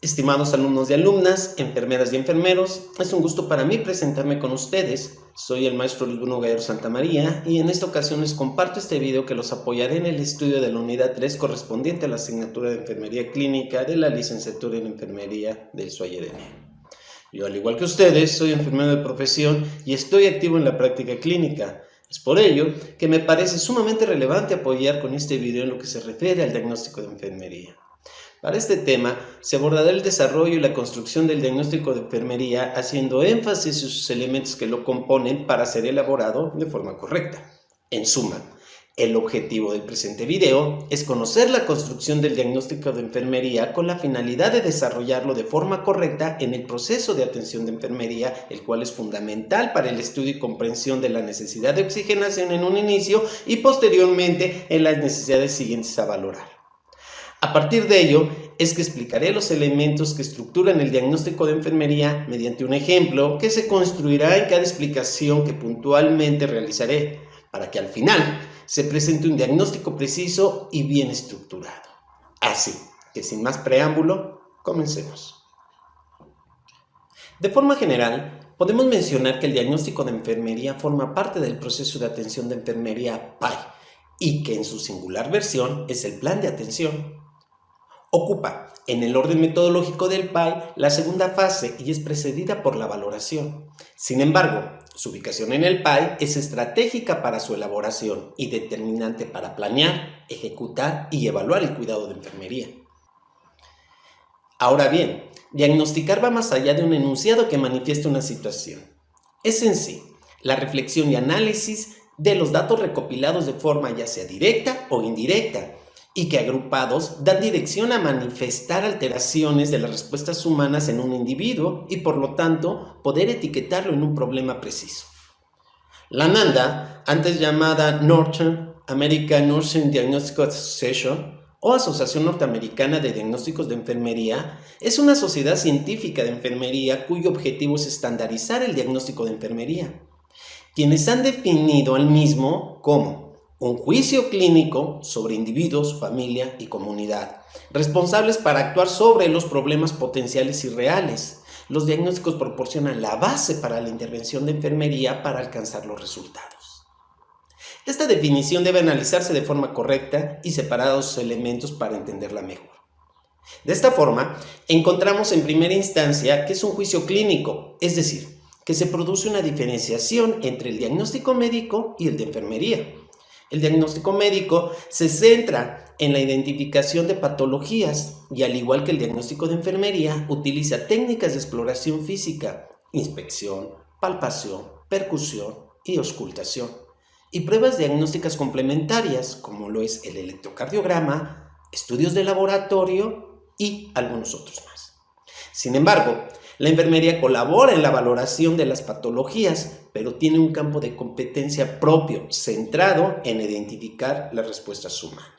Estimados alumnos y alumnas, enfermeras y enfermeros, es un gusto para mí presentarme con ustedes. Soy el maestro Luis Bruno Gallardo Santamaría y en esta ocasión les comparto este video que los apoyará en el estudio de la unidad 3 correspondiente a la asignatura de Enfermería Clínica de la licenciatura en Enfermería del SUAYEDENE. Yo, al igual que ustedes, soy enfermero de profesión y estoy activo en la práctica clínica. Es por ello que me parece sumamente relevante apoyar con este video en lo que se refiere al diagnóstico de enfermería. Para este tema, se abordará el desarrollo y la construcción del diagnóstico de enfermería, haciendo énfasis en sus elementos que lo componen para ser elaborado de forma correcta. En suma, el objetivo del presente video es conocer la construcción del diagnóstico de enfermería con la finalidad de desarrollarlo de forma correcta en el proceso de atención de enfermería, el cual es fundamental para el estudio y comprensión de la necesidad de oxigenación en un inicio y posteriormente en las necesidades siguientes a valorar. A partir de ello, es que explicaré los elementos que estructuran el diagnóstico de enfermería mediante un ejemplo que se construirá en cada explicación que puntualmente realizaré, para que al final se presente un diagnóstico preciso y bien estructurado. Así que sin más preámbulo, comencemos. De forma general, podemos mencionar que el diagnóstico de enfermería forma parte del proceso de atención de enfermería PAI y que en su singular versión es el plan de atención. Ocupa, en el orden metodológico del PAI, la segunda fase y es precedida por la valoración. Sin embargo, su ubicación en el PAI es estratégica para su elaboración y determinante para planear, ejecutar y evaluar el cuidado de enfermería. Ahora bien, diagnosticar va más allá de un enunciado que manifiesta una situación. Es en sí la reflexión y análisis de los datos recopilados de forma ya sea directa o indirecta, y que agrupados dan dirección a manifestar alteraciones de las respuestas humanas en un individuo y por lo tanto poder etiquetarlo en un problema preciso. La NANDA, antes llamada North American Nursing Diagnostic Association o Asociación Norteamericana de Diagnósticos de Enfermería, es una sociedad científica de enfermería cuyo objetivo es estandarizar el diagnóstico de enfermería, quienes han definido al mismo como un juicio clínico sobre individuos, familia y comunidad, responsables para actuar sobre los problemas potenciales y reales. Los diagnósticos proporcionan la base para la intervención de enfermería para alcanzar los resultados. Esta definición debe analizarse de forma correcta y separados sus elementos para entenderla mejor. De esta forma, encontramos en primera instancia que es un juicio clínico, es decir, que se produce una diferenciación entre el diagnóstico médico y el de enfermería. El diagnóstico médico se centra en la identificación de patologías y, al igual que el diagnóstico de enfermería, utiliza técnicas de exploración física, inspección, palpación, percusión y auscultación, y pruebas diagnósticas complementarias como lo es el electrocardiograma, estudios de laboratorio y algunos otros más. Sin embargo, la enfermería colabora en la valoración de las patologías, pero tiene un campo de competencia propio, centrado en identificar las respuestas humanas.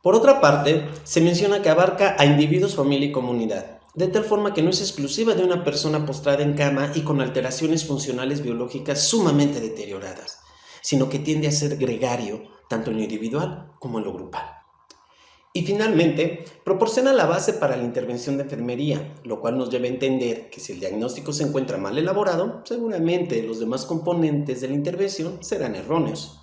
Por otra parte, se menciona que abarca a individuos, familia y comunidad, de tal forma que no es exclusiva de una persona postrada en cama y con alteraciones funcionales biológicas sumamente deterioradas, sino que tiende a ser gregario, tanto en lo individual como en lo grupal. Y finalmente, proporciona la base para la intervención de enfermería, lo cual nos lleva a entender que si el diagnóstico se encuentra mal elaborado, seguramente los demás componentes de la intervención serán erróneos.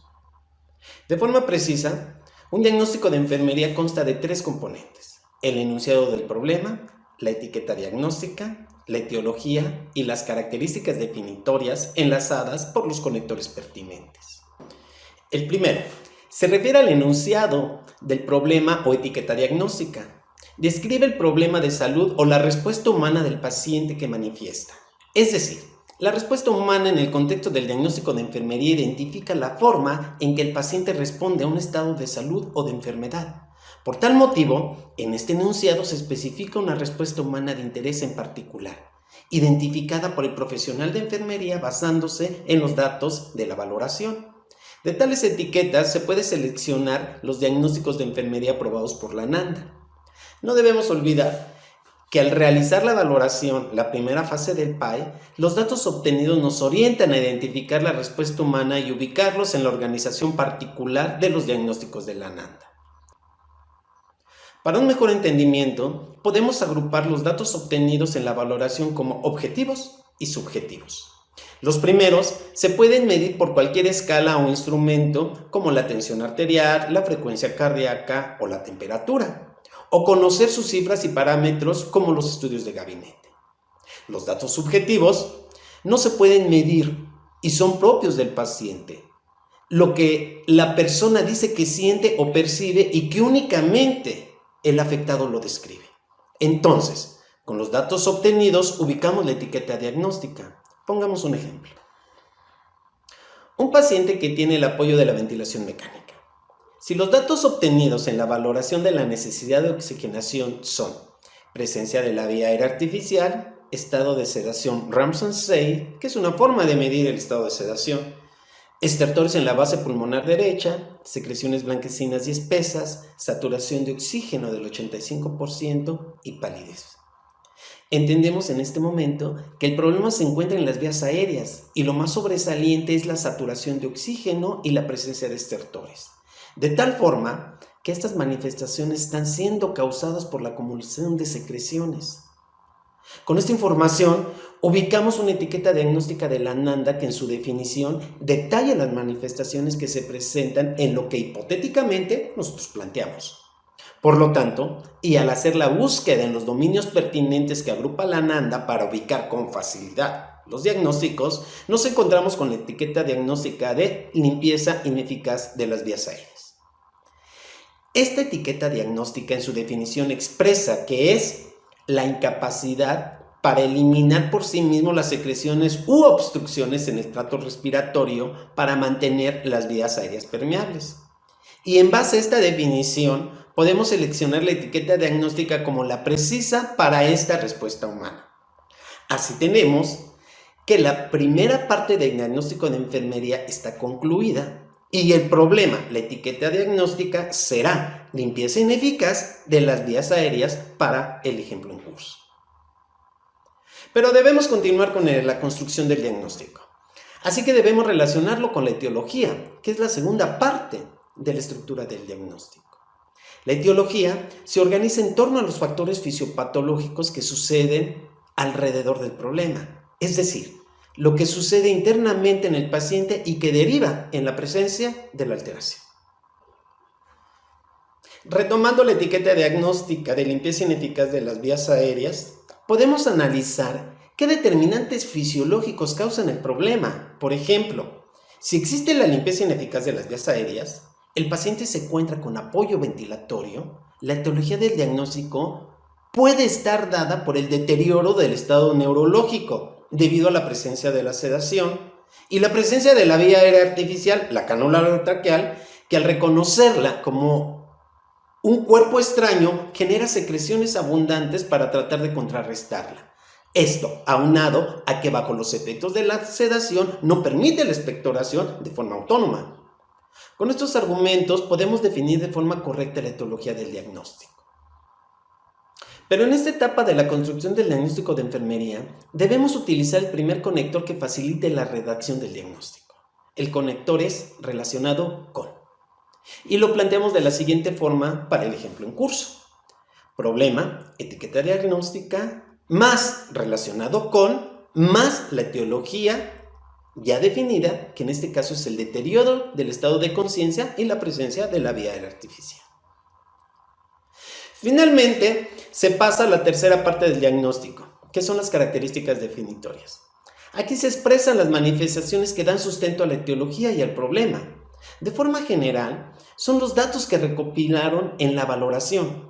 De forma precisa, un diagnóstico de enfermería consta de tres componentes: el enunciado del problema, la etiqueta diagnóstica, la etiología y las características definitorias enlazadas por los conectores pertinentes. El primero se refiere al enunciado del problema o etiqueta diagnóstica. Describe el problema de salud o la respuesta humana del paciente que manifiesta. Es decir, la respuesta humana en el contexto del diagnóstico de enfermería identifica la forma en que el paciente responde a un estado de salud o de enfermedad. Por tal motivo, en este enunciado se especifica una respuesta humana de interés en particular, identificada por el profesional de enfermería basándose en los datos de la valoración. De tales etiquetas se puede seleccionar los diagnósticos de enfermería aprobados por la NANDA. No debemos olvidar que al realizar la valoración, la primera fase del PAI, los datos obtenidos nos orientan a identificar la respuesta humana y ubicarlos en la organización particular de los diagnósticos de la NANDA. Para un mejor entendimiento, podemos agrupar los datos obtenidos en la valoración como objetivos y subjetivos. Los primeros se pueden medir por cualquier escala o instrumento como la tensión arterial, la frecuencia cardíaca o la temperatura, o conocer sus cifras y parámetros como los estudios de gabinete. Los datos subjetivos no se pueden medir y son propios del paciente, lo que la persona dice que siente o percibe y que únicamente el afectado lo describe. Entonces, con los datos obtenidos ubicamos la etiqueta diagnóstica. Pongamos un ejemplo. Un paciente que tiene el apoyo de la ventilación mecánica. Si los datos obtenidos en la valoración de la necesidad de oxigenación son presencia de la vía aérea artificial, estado de sedación Ramsay-6, que es una forma de medir el estado de sedación, estertores en la base pulmonar derecha, secreciones blanquecinas y espesas, saturación de oxígeno del 85% y palidez. Entendemos en este momento que el problema se encuentra en las vías aéreas y lo más sobresaliente es la saturación de oxígeno y la presencia de estertores. De tal forma que estas manifestaciones están siendo causadas por la acumulación de secreciones. Con esta información, ubicamos una etiqueta diagnóstica de la ANANDA que en su definición detalla las manifestaciones que se presentan en lo que hipotéticamente nosotros planteamos. Por lo tanto, y al hacer la búsqueda en los dominios pertinentes que agrupa la ANANDA para ubicar con facilidad los diagnósticos, nos encontramos con la etiqueta diagnóstica de limpieza ineficaz de las vías aéreas. Esta etiqueta diagnóstica en su definición expresa que es la incapacidad para eliminar por sí mismo las secreciones u obstrucciones en el tracto respiratorio para mantener las vías aéreas permeables. Y en base a esta definición, podemos seleccionar la etiqueta diagnóstica como la precisa para esta respuesta humana. Así tenemos que la primera parte del diagnóstico de enfermería está concluida y el problema, la etiqueta diagnóstica, será limpieza ineficaz de las vías aéreas para el ejemplo en curso. Pero debemos continuar con la construcción del diagnóstico. Así que debemos relacionarlo con la etiología, que es la segunda parte de la estructura del diagnóstico. La etiología se organiza en torno a los factores fisiopatológicos que suceden alrededor del problema, es decir, lo que sucede internamente en el paciente y que deriva en la presencia de la alteración. Retomando la etiqueta diagnóstica de limpieza ineficaz de las vías aéreas, podemos analizar qué determinantes fisiológicos causan el problema. Por ejemplo, si existe la limpieza ineficaz de las vías aéreas, el paciente se encuentra con apoyo ventilatorio, la etiología del diagnóstico puede estar dada por el deterioro del estado neurológico debido a la presencia de la sedación y la presencia de la vía aérea artificial, la cánula orotraqueal, que al reconocerla como un cuerpo extraño genera secreciones abundantes para tratar de contrarrestarla. Esto, aunado a que bajo los efectos de la sedación no permite la expectoración de forma autónoma. Con estos argumentos podemos definir de forma correcta la etiología del diagnóstico. Pero en esta etapa de la construcción del diagnóstico de enfermería, debemos utilizar el primer conector que facilite la redacción del diagnóstico. El conector es relacionado con. Y lo planteamos de la siguiente forma para el ejemplo en curso. Problema, etiqueta diagnóstica, más relacionado con, más la etiología ya definida, que en este caso es el deterioro del estado de conciencia y la presencia de la vía aérea artificial. Finalmente, se pasa a la tercera parte del diagnóstico, que son las características definitorias. Aquí se expresan las manifestaciones que dan sustento a la etiología y al problema. De forma general, son los datos que recopilaron en la valoración.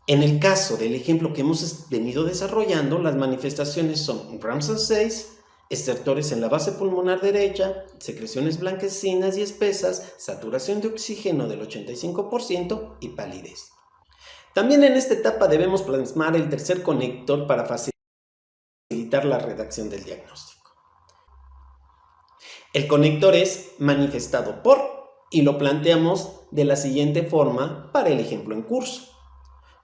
En el caso del ejemplo que hemos venido desarrollando, las manifestaciones son Ramsay-6, estertores en la base pulmonar derecha, secreciones blanquecinas y espesas, saturación de oxígeno del 85% y palidez. También en esta etapa debemos plasmar el tercer conector para facilitar la redacción del diagnóstico. El conector es manifestado por y lo planteamos de la siguiente forma para el ejemplo en curso.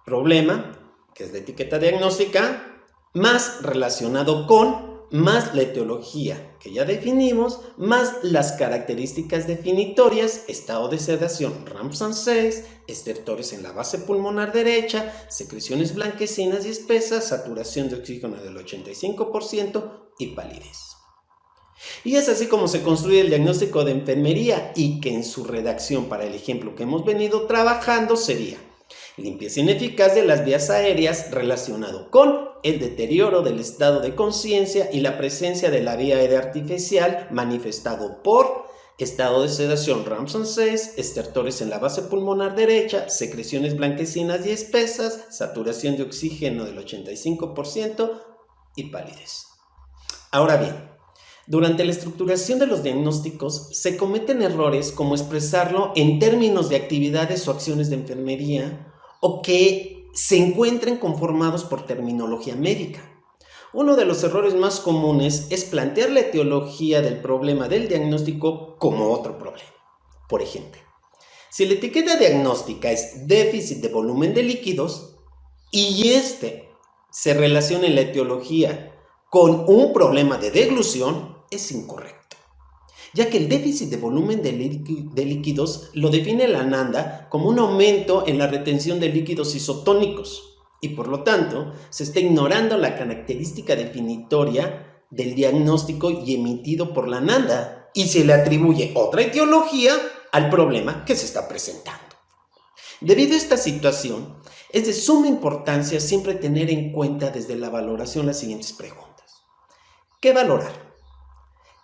Problema, que es la etiqueta diagnóstica, más relacionado con, más la etiología que ya definimos, más las características definitorias, estado de sedación Ramsay 6, estertores en la base pulmonar derecha, secreciones blanquecinas y espesas, saturación de oxígeno del 85% y palidez. Y es así como se construye el diagnóstico de enfermería, y que en su redacción para el ejemplo que hemos venido trabajando sería: limpieza ineficaz de las vías aéreas relacionado con el deterioro del estado de conciencia y la presencia de la vía aérea artificial manifestado por estado de sedación Ramsay 6, estertores en la base pulmonar derecha, secreciones blanquecinas y espesas, saturación de oxígeno del 85% y palidez. Ahora bien, durante la estructuración de los diagnósticos se cometen errores como expresarlo en términos de actividades o acciones de enfermería, o que se encuentren conformados por terminología médica. Uno de los errores más comunes es plantear la etiología del problema del diagnóstico como otro problema. Por ejemplo, si la etiqueta diagnóstica es déficit de volumen de líquidos y este se relaciona en la etiología con un problema de deglución, es incorrecto, ya que el déficit de volumen de líquidos lo define la NANDA como un aumento en la retención de líquidos isotónicos, y por lo tanto se está ignorando la característica definitoria del diagnóstico y emitido por la NANDA, y se le atribuye otra etiología al problema que se está presentando. Debido a esta situación, es de suma importancia siempre tener en cuenta desde la valoración las siguientes preguntas. ¿Qué valorar?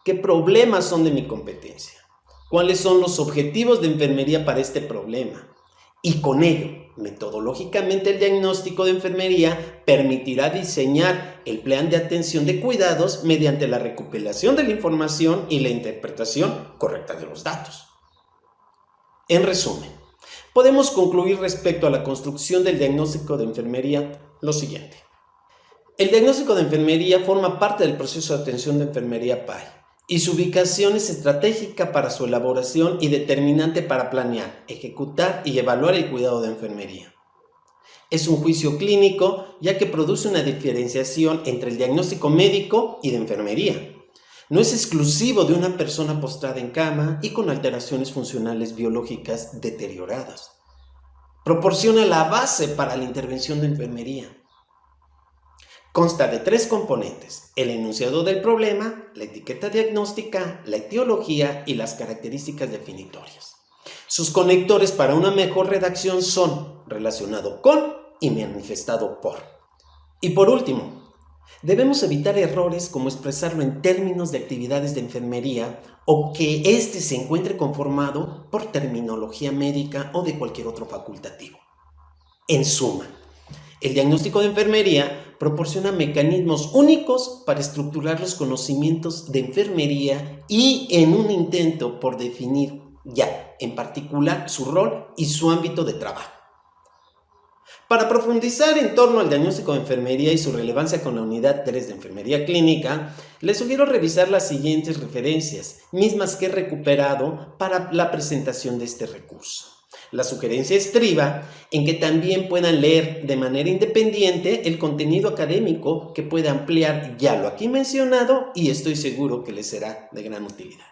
¿Qué problemas son de mi competencia? ¿Cuáles son los objetivos de enfermería para este problema? Y con ello, metodológicamente, el diagnóstico de enfermería permitirá diseñar el plan de atención de cuidados mediante la recopilación de la información y la interpretación correcta de los datos. En resumen, podemos concluir respecto a la construcción del diagnóstico de enfermería lo siguiente. El diagnóstico de enfermería forma parte del proceso de atención de enfermería PAI, y su ubicación es estratégica para su elaboración y determinante para planear, ejecutar y evaluar el cuidado de enfermería. Es un juicio clínico, ya que produce una diferenciación entre el diagnóstico médico y de enfermería. No es exclusivo de una persona postrada en cama y con alteraciones funcionales biológicas deterioradas. Proporciona la base para la intervención de enfermería. Consta de 3 componentes: el enunciado del problema, la etiqueta diagnóstica, la etiología y las características definitorias. Sus conectores para una mejor redacción son relacionado con y manifestado por. Y por último, debemos evitar errores como expresarlo en términos de actividades de enfermería o que éste se encuentre conformado por terminología médica o de cualquier otro facultativo. En suma, el diagnóstico de enfermería proporciona mecanismos únicos para estructurar los conocimientos de enfermería y en un intento por definir ya en particular su rol y su ámbito de trabajo. Para profundizar en torno al diagnóstico de enfermería y su relevancia con la unidad 3 de enfermería clínica, les sugiero revisar las siguientes referencias, mismas que he recuperado para la presentación de este recurso. La sugerencia estriba en que también puedan leer de manera independiente el contenido académico que puede ampliar ya lo aquí mencionado, y estoy seguro que les será de gran utilidad.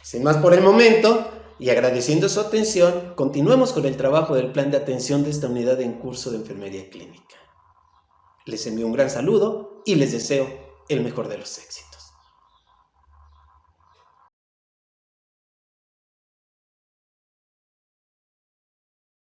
Sin más por el momento, y agradeciendo su atención, continuemos con el trabajo del plan de atención de esta unidad en curso de enfermería clínica. Les envío un gran saludo y les deseo el mejor de los éxitos.